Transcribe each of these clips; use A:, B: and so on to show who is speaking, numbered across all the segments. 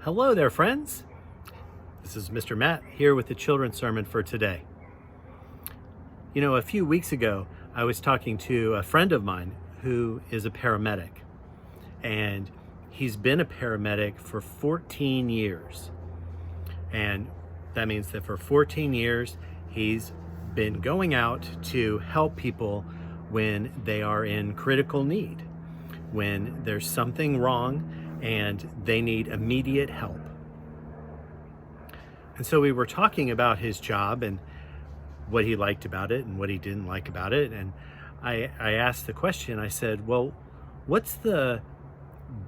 A: Hello there, friends. This is Mr. Matt here with the children's sermon for today. You know, a few weeks ago, I was talking to a friend of mine who is a paramedic, and he's been a paramedic for 14 years. And that means that for 14 years, he's been going out to help people when they are in critical need, when there's something wrong and they need immediate help. And so we were talking about his job and what he liked about it and what he didn't like about it. And I asked the question, I said, well, what's the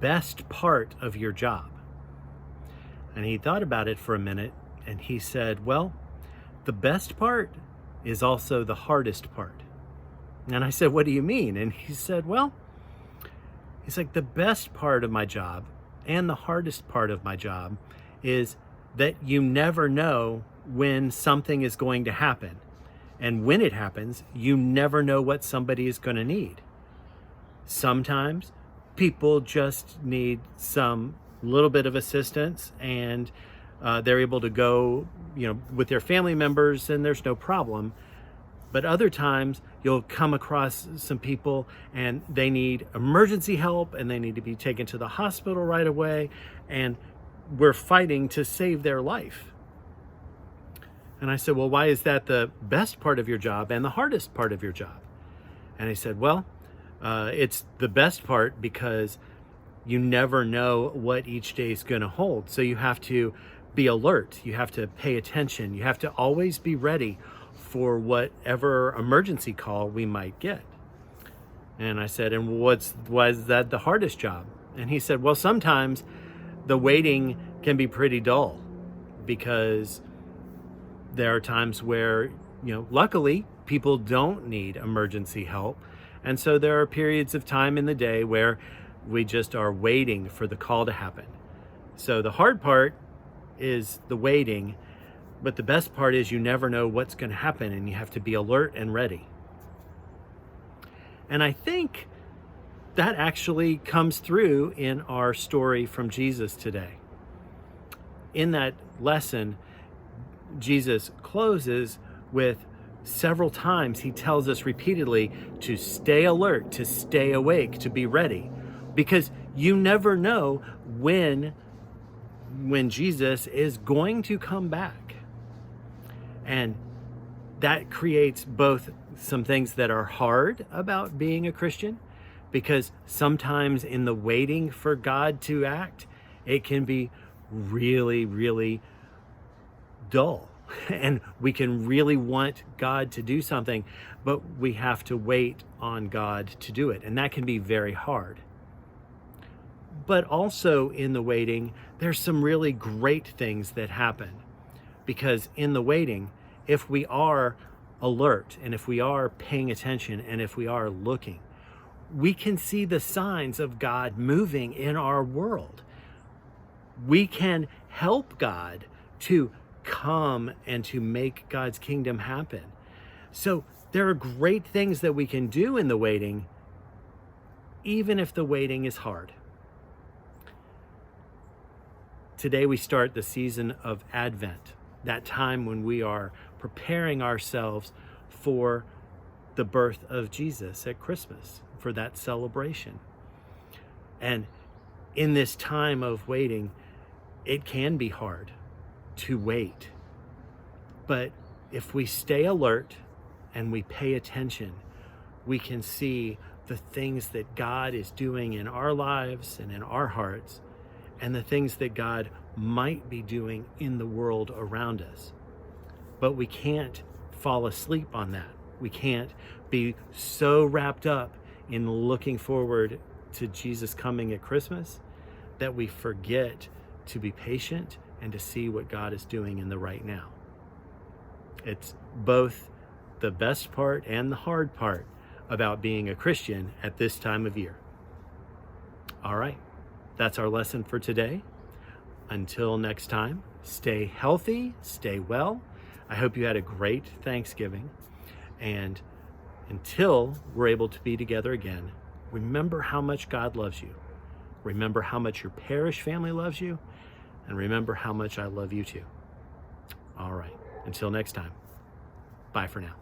A: best part of your job? And he thought about it for a minute and he said, well, the best part is also the hardest part. And I said, what do you mean? And he said, well, he's like, the best part of my job and the hardest part of my job is that you never know when something is going to happen. And when it happens, you never know what somebody is going to need. Sometimes people just need some little bit of assistance and they're able to go, with their family members and there's no problem. But other times you'll come across some people and they need emergency help and they need to be taken to the hospital right away. And we're fighting to save their life. And I said, well, why is that the best part of your job and the hardest part of your job? And he said, well, it's the best part because you never know what each day is going to hold. So you have to be alert. You have to pay attention. You have to always be ready for whatever emergency call we might get. And I said, and why is that the hardest job? And he said, well, sometimes the waiting can be pretty dull because there are times where, luckily people don't need emergency help. And so there are periods of time in the day where we just are waiting for the call to happen. So the hard part is the waiting, but the best part is you never know what's going to happen and you have to be alert and ready. And I think that actually comes through in our story from Jesus today. In that lesson, Jesus closes with several times, he tells us repeatedly to stay alert, to stay awake, to be ready, because you never know when Jesus is going to come back. And that creates both some things that are hard about being a Christian, because sometimes in the waiting for God to act, it can be really, really dull. And we can really want God to do something, but we have to wait on God to do it. And that can be very hard. But also in the waiting, there's some really great things that happen. Because in the waiting, if we are alert and if we are paying attention and if we are looking, we can see the signs of God moving in our world. We can help God to come and to make God's kingdom happen. So there are great things that we can do in the waiting, even if the waiting is hard. Today we start the season of Advent, that time when we are preparing ourselves for the birth of Jesus at Christmas, for that celebration. And in this time of waiting, it can be hard to wait. But if we stay alert and we pay attention, we can see the things that God is doing in our lives and in our hearts, and the things that God might be doing in the world around us. But we can't fall asleep on that. We can't be so wrapped up in looking forward to Jesus coming at Christmas that we forget to be patient and to see what God is doing in the right now. It's both the best part and the hard part about being a Christian at this time of year. All right, that's our lesson for today. Until next time, stay healthy, stay well. I hope you had a great Thanksgiving. And until we're able to be together again, remember how much God loves you. Remember how much your parish family loves you. and remember how much I love you too. All right. Until next time. Bye for now.